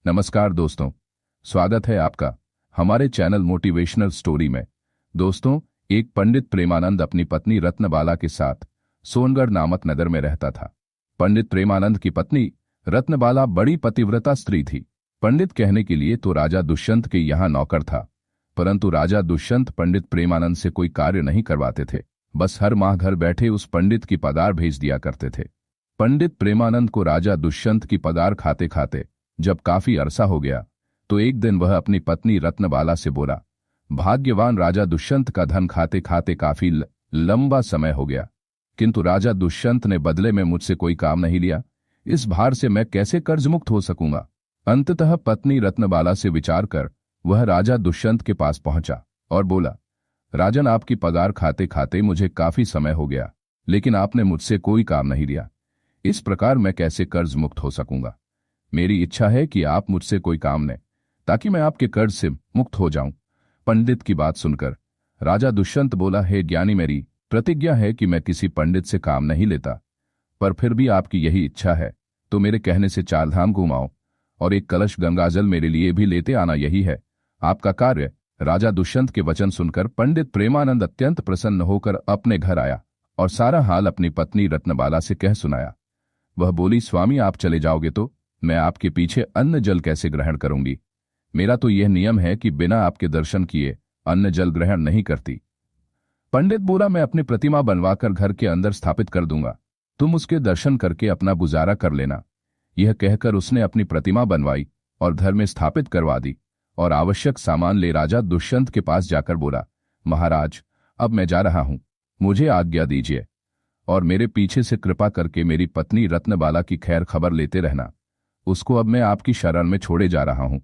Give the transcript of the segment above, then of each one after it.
नमस्कार दोस्तों, स्वागत है आपका हमारे चैनल मोटिवेशनल स्टोरी में। दोस्तों, एक पंडित प्रेमानंद अपनी पत्नी रत्नबाला के साथ सोनगढ़ नामक नगर में रहता था। पंडित प्रेमानंद की पत्नी रत्नबाला बड़ी पतिव्रता स्त्री थी। पंडित कहने के लिए तो राजा दुष्यंत के यहाँ नौकर था, परंतु राजा दुष्यंत पंडित प्रेमानंद से कोई कार्य नहीं करवाते थे। बस हर माह घर बैठे उस पंडित की पगार भेज दिया करते थे। पंडित प्रेमानंद को राजा दुष्यंत की पगार खाते खाते जब काफी अरसा हो गया तो एक दिन वह अपनी पत्नी रत्नबाला से बोला, भाग्यवान राजा दुष्यंत का धन खाते खाते काफी लंबा समय हो गया, किंतु राजा दुष्यंत ने बदले में मुझसे कोई काम नहीं लिया। इस भार से मैं कैसे कर्जमुक्त हो सकूंगा। अंततः पत्नी रत्नबाला से विचार कर वह राजा दुष्यंत के पास पहुंचा और बोला, राजन, आपकी पगार खाते खाते मुझे काफी समय हो गया, लेकिन आपने मुझसे कोई काम नहीं लिया। इस प्रकार मैं कैसे कर्ज मुक्त हो सकूंगा। मेरी इच्छा है कि आप मुझसे कोई काम लें ताकि मैं आपके कर्ज से मुक्त हो जाऊं। पंडित की बात सुनकर राजा दुष्यंत बोला, हे ज्ञानी, मेरी प्रतिज्ञा है कि मैं किसी पंडित से काम नहीं लेता, पर फिर भी आपकी यही इच्छा है तो मेरे कहने से 4 धाम घुमाओ और एक कलश गंगाजल मेरे लिए भी लेते आना, यही है आपका कार्य। राजा दुष्यंत के वचन सुनकर पंडित प्रेमानंद अत्यंत प्रसन्न होकर अपने घर आया और सारा हाल अपनी पत्नी रत्नबाला से कह सुनाया। वह बोली, स्वामी, आप चले जाओगे तो मैं आपके पीछे अन्न जल कैसे ग्रहण करूंगी। मेरा तो यह नियम है कि बिना आपके दर्शन किए अन्न जल ग्रहण नहीं करती। पंडित बोला, मैं अपनी प्रतिमा बनवाकर घर के अंदर स्थापित कर दूंगा, तुम उसके दर्शन करके अपना गुजारा कर लेना। यह कहकर उसने अपनी प्रतिमा बनवाई और घर में स्थापित करवा दी और आवश्यक सामान ले राजा दुष्यंत के पास जाकर बोला, महाराज, अब मैं जा रहा हूं, मुझे आज्ञा दीजिए और मेरे पीछे से कृपा करके मेरी पत्नी रत्नबाला की खैर खबर लेते रहना। उसको अब मैं आपकी शरण में छोड़े जा रहा हूं।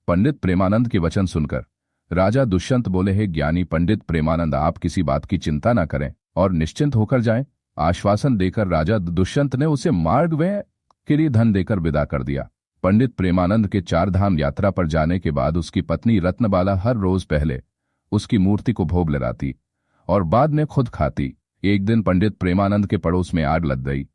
पंडित प्रेमानंद के वचन सुनकर राजा दुष्यंत बोले, हे ज्ञानी पंडित प्रेमानंद, आप किसी बात की चिंता न करें और निश्चिंत होकर जाएं। आश्वासन देकर राजा दुष्यंत ने उसे मार्ग व्यय के लिए धन देकर विदा कर दिया। पंडित प्रेमानंद के 4 धाम यात्रा पर जाने के बाद उसकी पत्नी रत्नबाला हर रोज पहले उसकी मूर्ति को भोग लगाती और बाद में खुद खाती। एक दिन पंडित प्रेमानंद के पड़ोस में आग लग गई।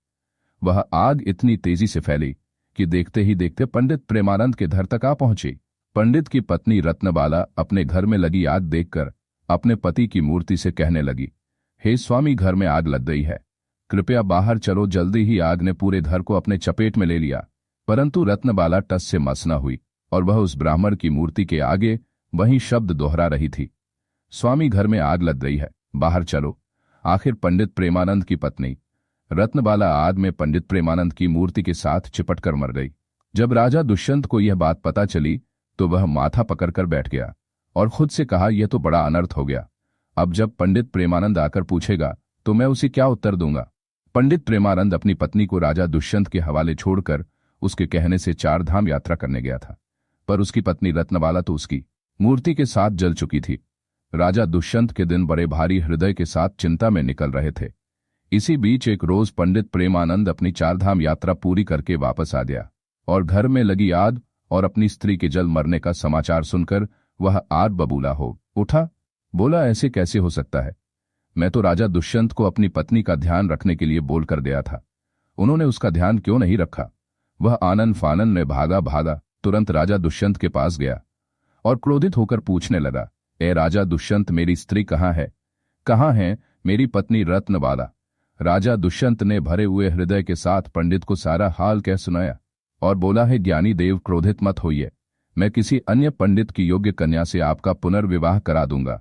वह आग इतनी तेजी से फैली कि देखते ही देखते पंडित प्रेमानंद के घर तक आ पहुंची। पंडित की पत्नी रत्नबाला अपने घर में लगी आग देखकर अपने पति की मूर्ति से कहने लगी, हे स्वामी, घर में आग लग गई है, कृपया बाहर चलो। जल्दी ही आग ने पूरे घर को अपने चपेट में ले लिया, परंतु रत्नबाला टस से मस न हुई और वह उस ब्राह्मण की मूर्ति के आगे वही शब्द दोहरा रही थी, स्वामी, घर में आग लग गई है, बाहर चलो। आखिर पंडित प्रेमानंद की पत्नी रत्नबाला आग में पंडित प्रेमानंद की मूर्ति के साथ चिपटकर मर गई। जब राजा दुष्यंत को यह बात पता चली तो वह माथा पकड़कर बैठ गया और खुद से कहा, यह तो बड़ा अनर्थ हो गया। अब जब पंडित प्रेमानंद आकर पूछेगा तो मैं उसे क्या उत्तर दूंगा। पंडित प्रेमानंद अपनी पत्नी को राजा दुष्यंत के हवाले छोड़कर उसके कहने से 4 धाम यात्रा करने गया था, पर उसकी पत्नी रत्नबाला तो उसकी मूर्ति के साथ जल चुकी थी। राजा दुष्यंत के दिन बड़े भारी हृदय के साथ चिंता में निकल रहे थे। इसी बीच एक रोज पंडित प्रेमानंद अपनी 4 धाम यात्रा पूरी करके वापस आ गया और घर में लगी आग और अपनी स्त्री के जल मरने का समाचार सुनकर वह आग बबूला हो उठा। बोला, ऐसे कैसे हो सकता है। मैं तो राजा दुष्यंत को अपनी पत्नी का ध्यान रखने के लिए बोलकर गया था, उन्होंने उसका ध्यान क्यों नहीं रखा। वह आनन फानन में भागा भागा तुरंत राजा दुष्यंत के पास गया और क्रोधित होकर पूछने लगा, ए राजा दुष्यंत, मेरी स्त्री कहाँ है, कहाँ है मेरी पत्नी रत्नबाला। राजा दुष्यंत ने भरे हुए हृदय के साथ पंडित को सारा हाल कह सुनाया और बोला, है ज्ञानी देव, क्रोधित मत होइए, मैं किसी अन्य पंडित की योग्य कन्या से आपका पुनर्विवाह करा दूंगा।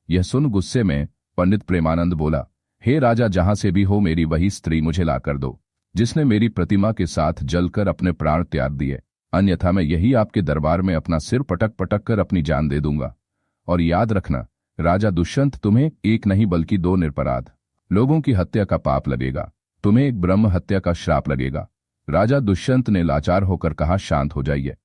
यह सुन गुस्से में पंडित प्रेमानंद बोला, हे राजा, जहां से भी हो मेरी वही स्त्री मुझे ला कर दो जिसने मेरी प्रतिमा के साथ जलकर अपने प्राण त्याग दिए, अन्यथा मैं यही आपके दरबार में अपना सिर पटक पटक कर अपनी जान दे दूंगा। और याद रखना राजा दुष्यंत, तुम्हें एक नहीं बल्कि 2 निरपराध लोगों की हत्या का पाप लगेगा, तुम्हें एक ब्रह्म हत्या का श्राप लगेगा। राजा दुष्यंत ने लाचार होकर कहा, शांत हो जाइए,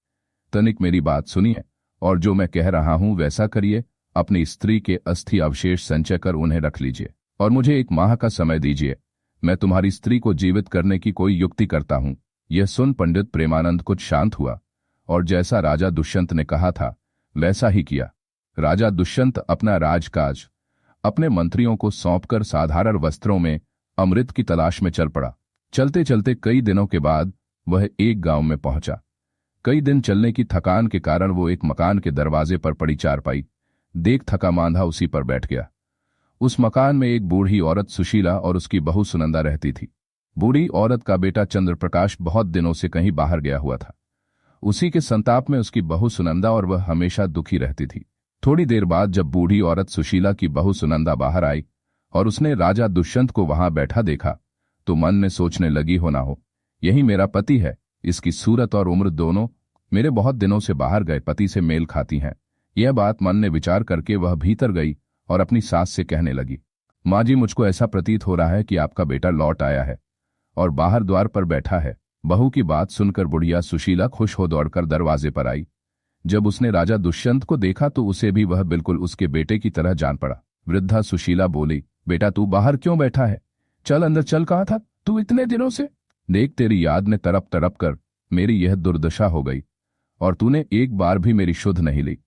तनिक मेरी बात सुनिए और जो मैं कह रहा हूं वैसा करिए। अपनी स्त्री के अस्थि अवशेष संचय कर उन्हें रख लीजिए और मुझे 1 माह का समय दीजिए, मैं तुम्हारी स्त्री को जीवित करने की कोई युक्ति करता हूं। यह सुन पंडित प्रेमानंद कुछ शांत हुआ और जैसा राजा दुष्यंत ने कहा था वैसा ही किया। राजा दुष्यंत अपना राजकाज अपने मंत्रियों को सौंपकर साधारण वस्त्रों में अमृत की तलाश में चल पड़ा। चलते चलते कई दिनों के बाद वह एक गांव में पहुंचा। कई दिन चलने की थकान के कारण वो एक मकान के दरवाजे पर पड़ी चारपाई देख थका मांधा उसी पर बैठ गया। उस मकान में एक बूढ़ी औरत सुशीला और उसकी बहू सुनंदा रहती थी। बूढ़ी औरत का बेटा चंद्रप्रकाश बहुत दिनों से कहीं बाहर गया हुआ था। उसी के संताप में उसकी बहू सुनंदा और वह हमेशा दुखी रहती थी। थोड़ी देर बाद जब बूढ़ी औरत सुशीला की बहू सुनंदा बाहर आई और उसने राजा दुष्यंत को वहां बैठा देखा तो मन में सोचने लगी हो ना हो, यही मेरा पति है। इसकी सूरत और उम्र दोनों मेरे बहुत दिनों से बाहर गए पति से मेल खाती हैं। यह बात मन ने विचार करके वह भीतर गई और अपनी सास से कहने लगी, माँ जी, मुझको ऐसा प्रतीत हो रहा है कि आपका बेटा लौट आया है और बाहर द्वार पर बैठा है। बहू की बात सुनकर बुढ़िया सुशीला खुश हो दौड़कर दरवाजे पर आई। जब उसने राजा दुष्यंत को देखा तो उसे भी वह बिल्कुल उसके बेटे की तरह जान पड़ा। वृद्धा सुशीला बोली, बेटा तू बाहर क्यों बैठा है? चल अंदर चल, कहा था तू इतने दिनों से? देख तेरी याद ने तड़प तड़प कर मेरी यह दुर्दशा हो गई और तूने एक बार भी मेरी शुद्ध नहीं ली।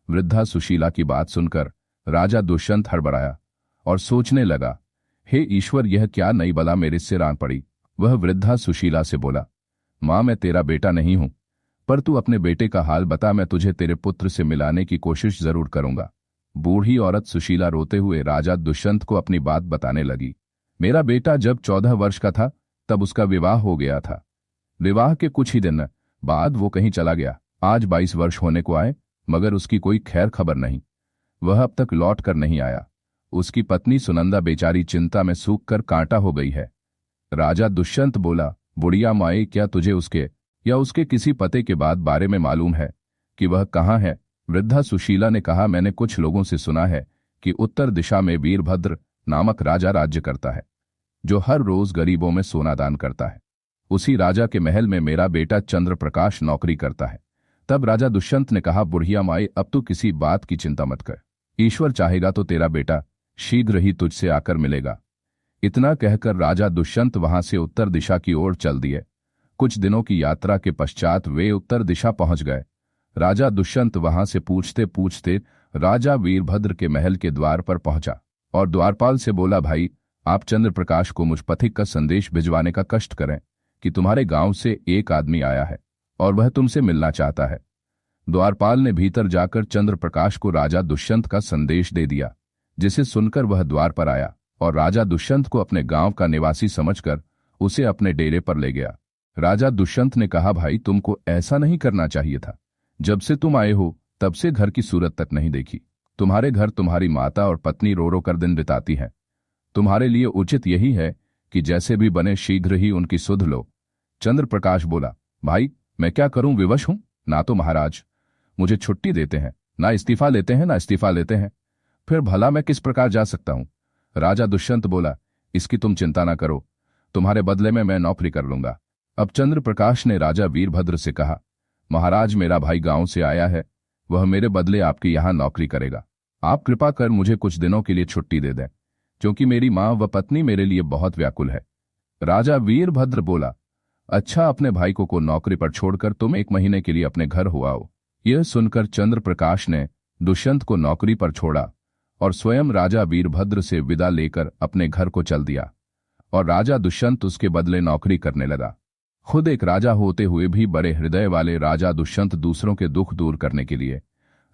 वृद्धा सुशीला की बात सुनकर राजा दुष्यंत हड़बड़ाया और सोचने लगा, हे ईश्वर, यह क्या नई बला मेरे सिर आन पड़ी। वह वृद्धा सुशीला से बोला, मां मैं तेरा बेटा नहीं हूं, पर तू अपने बेटे का हाल बता, मैं तुझे तेरे पुत्र से मिलाने की कोशिश जरूर करूंगा। बूढ़ी औरत सुशीला रोते हुए राजा दुष्यंत को अपनी बात बताने लगी। मेरा बेटा जब 14 वर्ष का था तब उसका विवाह हो गया था। विवाह के कुछ ही दिन बाद वो कहीं चला गया। आज 22 वर्ष होने को आए मगर उसकी कोई खैर खबर नहीं। वह अब तक लौट कर नहीं आया। उसकी पत्नी सुनंदा बेचारी चिंता में सूख कर कांटा हो गई है। राजा दुष्यंत बोला, बुढ़िया माए, क्या तुझे उसके या उसके किसी पते के बारे में मालूम है कि वह कहाँ है? वृद्धा सुशीला ने कहा, मैंने कुछ लोगों से सुना है कि उत्तर दिशा में वीरभद्र नामक राजा राज्य करता है, जो हर रोज गरीबों में सोना दान करता है। उसी राजा के महल में मेरा बेटा चंद्रप्रकाश नौकरी करता है। तब राजा दुष्यंत ने कहा, बुढ़िया माई, अब तू किसी बात की चिंता मत कर। ईश्वर चाहेगा तो तेरा बेटा शीघ्र ही तुझसे आकर मिलेगा। इतना कहकर राजा दुष्यंत वहां से उत्तर दिशा की ओर चल दिए। कुछ दिनों की यात्रा के पश्चात वे उत्तर दिशा पहुंच गए। राजा दुष्यंत वहां से पूछते पूछते राजा वीरभद्र के महल के द्वार पर पहुंचा और द्वारपाल से बोला, भाई, आप चंद्रप्रकाश को मुझ पथिक का संदेश भिजवाने का कष्ट करें कि तुम्हारे गांव से एक आदमी आया है और वह तुमसे मिलना चाहता है। द्वारपाल ने भीतर जाकर चंद्रप्रकाश को राजा दुष्यंत का संदेश दे दिया, जिसे सुनकर वह द्वार पर आया और राजा दुष्यंत को अपने गांव का निवासी समझकर उसे अपने डेरे पर ले गया। राजा दुष्यंत ने कहा, भाई, तुमको ऐसा नहीं करना चाहिए था। जब से तुम आए हो तब से घर की सूरत तक नहीं देखी। तुम्हारे घर तुम्हारी माता और पत्नी रो रो कर दिन बिताती हैं। तुम्हारे लिए उचित यही है कि जैसे भी बने शीघ्र ही उनकी सुध लो। चंद्रप्रकाश बोला, भाई, मैं क्या करूं, विवश हूं। ना तो महाराज मुझे छुट्टी देते हैं, ना इस्तीफा लेते हैं। फिर भला मैं किस प्रकार जा सकता हूं? राजा दुष्यंत बोला, इसकी तुम चिंता ना करो, तुम्हारे बदले में मैं नौकरी कर लूंगा। अब चंद्रप्रकाश ने राजा वीरभद्र से कहा, महाराज, मेरा भाई गांव से आया है, वह मेरे बदले आपके यहां नौकरी करेगा। आप कृपा कर मुझे कुछ दिनों के लिए छुट्टी दे दें, क्योंकि मेरी मां व पत्नी मेरे लिए बहुत व्याकुल है। राजा वीरभद्र बोला, अच्छा, अपने भाई को नौकरी पर छोड़कर तुम 1 महीने के लिए अपने घर हो आओ। यह सुनकर चंद्रप्रकाश ने दुष्यंत को नौकरी पर छोड़ा और स्वयं राजा वीरभद्र से विदा लेकर अपने घर को चल दिया और राजा दुष्यंत उसके बदले नौकरी करने लगा। खुद एक राजा होते हुए भी बड़े हृदय वाले राजा दुष्यंत दूसरों के दुख दूर करने के लिए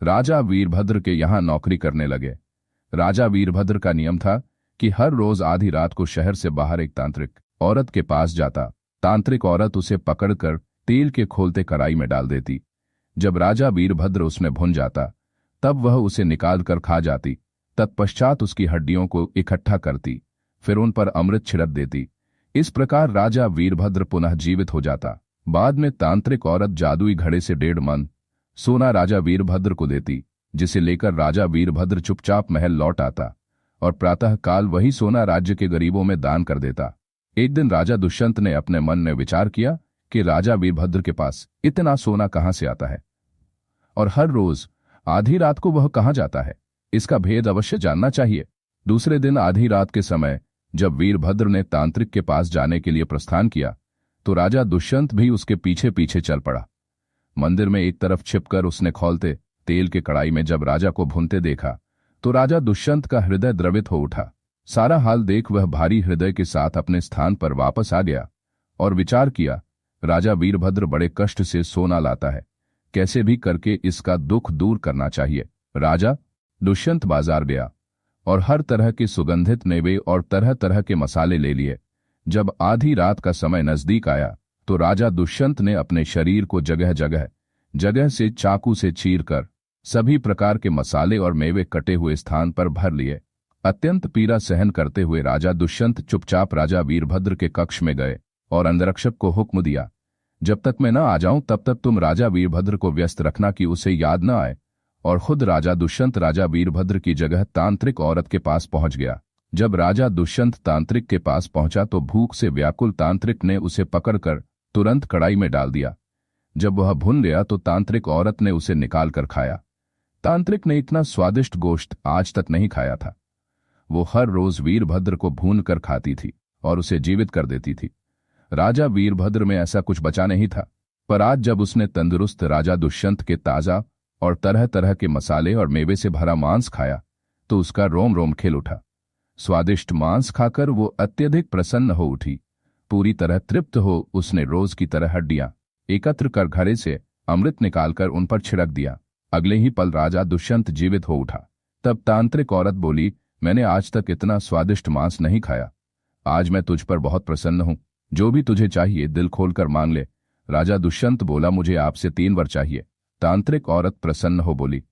राजा वीरभद्र के यहाँ नौकरी करने लगे। राजा वीरभद्र का नियम था कि हर रोज आधी रात को शहर से बाहर एक तांत्रिक औरत के पास जाता। तांत्रिक औरत उसे पकड़कर तेल के खोलते कढ़ाई में डाल देती। जब राजा वीरभद्र उसमें भुन जाता तब वह उसे निकाल कर खा जाती। तत्पश्चात उसकी हड्डियों को इकट्ठा करती, फिर उन पर अमृत छिड़क देती। इस प्रकार राजा वीरभद्र पुनः जीवित हो जाता। बाद में तांत्रिक औरत जादुई घड़े से 1.5 मन सोना राजा वीरभद्र को देती, जिसे लेकर राजा वीरभद्र चुपचाप महल लौट आता और प्रातः काल वही सोना राज्य के गरीबों में दान कर देता। एक दिन राजा दुष्यंत ने अपने मन में विचार किया कि राजा वीरभद्र के पास इतना सोना कहां से आता है और हर रोज आधी रात को वह कहां जाता है। इसका भेद अवश्य जानना चाहिए। दूसरे दिन आधी रात के समय जब वीरभद्र ने तांत्रिक के पास जाने के लिए प्रस्थान किया तो राजा दुष्यंत भी उसके पीछे पीछे चल पड़ा। मंदिर में एक तरफ छिपकर उसने खौलते तेल के कड़ाई में जब राजा को भूनते देखा तो राजा दुष्यंत का हृदय द्रवित हो उठा। सारा हाल देख वह भारी हृदय के साथ अपने स्थान पर वापस आ गया और विचार किया, राजा वीरभद्र बड़े कष्ट से सोना लाता है, कैसे भी करके इसका दुख दूर करना चाहिए। राजा दुष्यंत बाजार गया और हर तरह के सुगंधित मेवे और तरह तरह के मसाले ले लिए। जब आधी रात का समय नजदीक आया तो राजा दुष्यंत ने अपने शरीर को जगह जगह जगह से चाकू से चीरकर सभी प्रकार के मसाले और मेवे कटे हुए स्थान पर भर लिए। अत्यंत पीड़ा सहन करते हुए राजा दुष्यंत चुपचाप राजा वीरभद्र के कक्ष में गए और अंगरक्षक को हुक्म दिया, जब तक मैं न आ जाऊं तब तक तुम राजा वीरभद्र को व्यस्त रखना कि उसे याद न आए। और खुद राजा दुष्यंत राजा वीरभद्र की जगह तांत्रिक औरत के पास पहुंच गया। जब राजा दुष्यंत तांत्रिक के पास पहुंचा तो भूख से व्याकुल तांत्रिक ने उसे पकड़कर तुरंत कड़ाई में डाल दिया। जब वह भुन गया तो तांत्रिक औरत ने उसे निकाल कर खाया। तांत्रिक ने इतना स्वादिष्ट गोश्त आज तक नहीं खाया था। वो हर रोज वीरभद्र को भून कर खाती थी और उसे जीवित कर देती थी। राजा वीरभद्र में ऐसा कुछ बचा नहीं था, पर आज जब उसने तंदुरुस्त राजा दुष्यंत के ताजा और तरह तरह के मसाले और मेवे से भरा मांस खाया तो उसका रोम रोम खिल उठा। स्वादिष्ट मांस खाकर वो अत्यधिक प्रसन्न हो उठी। पूरी तरह तृप्त हो उसने रोज की तरह हड्डियां एकत्र कर घड़े से अमृत निकालकर उन पर छिड़क दिया। अगले ही पल राजा दुष्यंत जीवित हो उठा। तब तांत्रिक औरत बोली, मैंने आज तक इतना स्वादिष्ट मांस नहीं खाया। आज मैं तुझ पर बहुत प्रसन्न हूं। जो भी तुझे चाहिए दिल खोलकर मांग ले। राजा दुष्यंत बोला, मुझे आपसे 3 वर चाहिए। तांत्रिक औरत प्रसन्न हो बोली,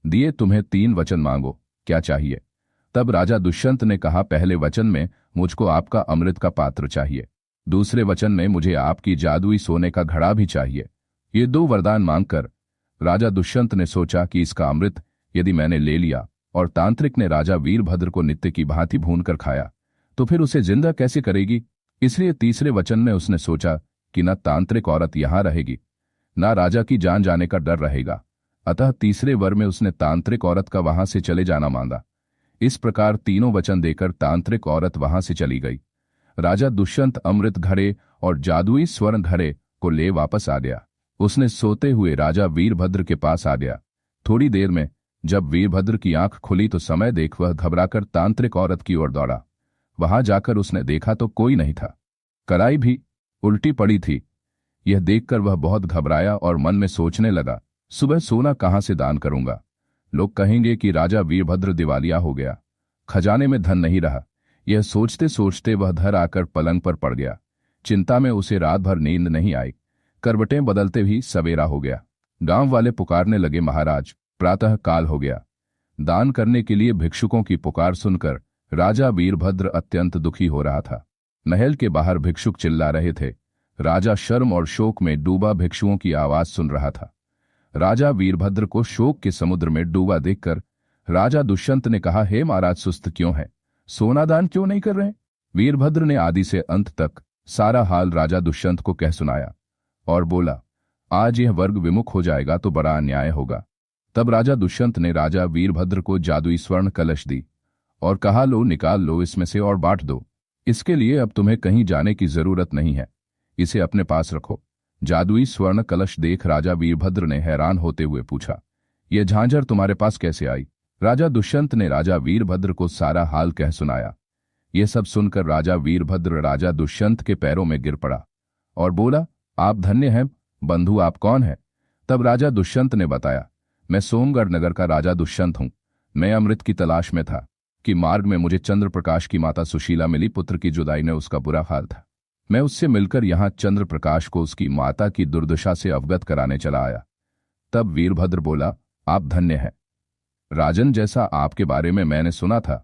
दिए तुम्हें 3 वचन, मांगो, क्या चाहिए। तब राजा दुष्यंत ने कहा, पहले वचन में मुझको आपका अमृत का पात्र चाहिए। दूसरे वचन में मुझे आपकी जादुई सोने का घड़ा भी चाहिए। ये 2 वरदान मांगकर राजा दुष्यंत ने सोचा कि इसका अमृत यदि मैंने ले लिया और तांत्रिक ने राजा वीरभद्र को नित्य की भांति भून कर खाया तो फिर उसे जिंदा कैसे करेगी। इसलिए तीसरे वचन में उसने सोचा कि न तांत्रिक औरत यहां रहेगी न राजा की जान जाने का डर रहेगा। अतः तीसरे वर में उसने तांत्रिक औरत का वहां से चले जाना मांगा। इस प्रकार तीनों वचन देकर तांत्रिक औरत वहां से चली गई। राजा दुष्यंत अमृत घड़े और जादुई स्वर्ण घड़े को ले वापस आ गया। उसने सोते हुए राजा वीरभद्र के पास आ गया। थोड़ी देर में जब वीरभद्र की आंख खुली तो समय देख वह घबराकर तांत्रिक औरत की ओर दौड़ा। वहां जाकर उसने देखा तो कोई नहीं था। कड़ाई भी उल्टी पड़ी थी। यह देखकर वह बहुत घबराया और मन में सोचने लगा, सुबह सोना कहां से दान करूंगा। लोग कहेंगे कि राजा वीरभद्र दिवालिया हो गया, खजाने में धन नहीं रहा। यह सोचते सोचते वह धर आकर पलंग पर पड़ गया। चिंता में उसे रात भर नींद नहीं आई। करवटें बदलते ही सवेरा हो गया। गांव वाले पुकारने लगे, महाराज प्रातः काल हो गया। दान करने के लिए भिक्षुकों की पुकार सुनकर राजा वीरभद्र अत्यंत दुखी हो रहा था। महल के बाहर भिक्षुक चिल्ला रहे थे। राजा शर्म और शोक में डूबा भिक्षुओं की आवाज सुन रहा था। राजा वीरभद्र को शोक के समुद्र में डूबा देखकर राजा दुष्यंत ने कहा, हे महाराज, सुस्त क्यों है, सोना दान क्यों नहीं कर रहे। वीरभद्र ने आदि से अंत तक सारा हाल राजा दुष्यंत को कह सुनाया और बोला, आज यह वर्ग विमुख हो जाएगा तो बड़ा अन्याय होगा। तब राजा दुष्यंत ने राजा वीरभद्र को जादुई स्वर्ण कलश दी और कहा, लो निकाल लो इसमें से और बांट दो। इसके लिए अब तुम्हें कहीं जाने की जरूरत नहीं है, इसे अपने पास रखो। जादुई स्वर्ण कलश देख राजा वीरभद्र ने हैरान होते हुए पूछा, यह झांझर तुम्हारे पास कैसे आई। राजा दुष्यंत ने राजा वीरभद्र को सारा हाल कह सुनाया। यह सब सुनकर राजा वीरभद्र राजा दुष्यंत के पैरों में गिर पड़ा और बोला, आप धन्य हैं बंधु, आप कौन हैं। तब राजा दुष्यंत ने बताया, मैं सोमगढ़ नगर का राजा दुष्यंत हूं। मैं अमृत की तलाश में था कि मार्ग में मुझे चंद्रप्रकाश की माता सुशीला मिली। पुत्र की जुदाई ने उसका बुरा हाल था। मैं उससे मिलकर यहां चंद्रप्रकाश को उसकी माता की दुर्दशा से अवगत कराने चला आया। तब वीरभद्र बोला, आप धन्य हैं राजन, जैसा आपके बारे में मैंने सुना था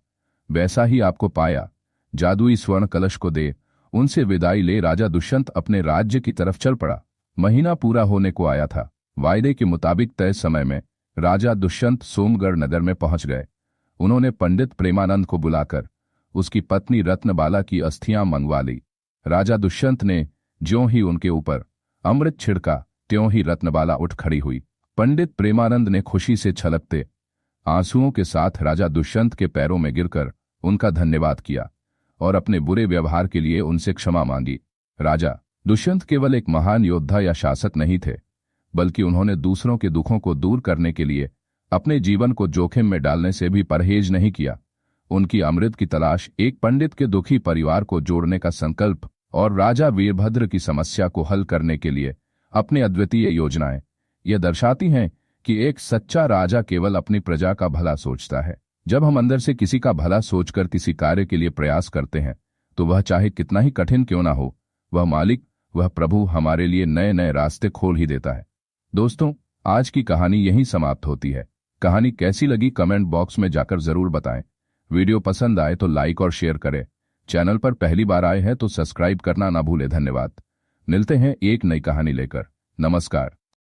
वैसा ही आपको पाया। जादुई स्वर्ण कलश को दे उनसे विदाई ले राजा दुष्यंत अपने राज्य की तरफ चल पड़ा। महीना पूरा होने को आया था। वायदे के मुताबिक तय समय में राजा दुष्यंत सोमगढ़ नगर में पहुंच गए। उन्होंने पंडित प्रेमानंद को बुलाकर उसकी पत्नी रत्नबाला की अस्थियां मंगवा ली। राजा दुष्यंत ने ज्यों ही उनके ऊपर अमृत छिड़का त्यों ही रत्नबाला उठ खड़ी हुई। पंडित प्रेमानंद ने खुशी से छलकते आंसुओं के साथ राजा दुष्यंत के पैरों में गिरकर उनका धन्यवाद किया और अपने बुरे व्यवहार के लिए उनसे क्षमा मांगी। राजा दुष्यंत केवल एक महान योद्धा या शासक नहीं थे, बल्कि उन्होंने दूसरों के दुखों को दूर करने के लिए अपने जीवन को जोखिम में डालने से भी परहेज नहीं किया। उनकी अमृत की तलाश एक पंडित के दुखी परिवार को जोड़ने का संकल्प और राजा वीरभद्र की समस्या को हल करने के लिए अपनी अद्वितीय योजनाएं यह दर्शाती हैं कि एक सच्चा राजा केवल अपनी प्रजा का भला सोचता है। जब हम अंदर से किसी का भला सोचकर किसी कार्य के लिए प्रयास करते हैं तो वह चाहे कितना ही कठिन क्यों ना हो, वह मालिक, वह प्रभु हमारे लिए नए नए रास्ते खोल ही देता है। दोस्तों, आज की कहानी यहीं समाप्त होती है। कहानी कैसी लगी कमेंट बॉक्स में जाकर जरूर बताएं। वीडियो पसंद आए तो लाइक और शेयर करें। चैनल पर पहली बार आए हैं तो सब्सक्राइब करना ना भूलें। धन्यवाद। मिलते हैं एक नई कहानी लेकर। नमस्कार।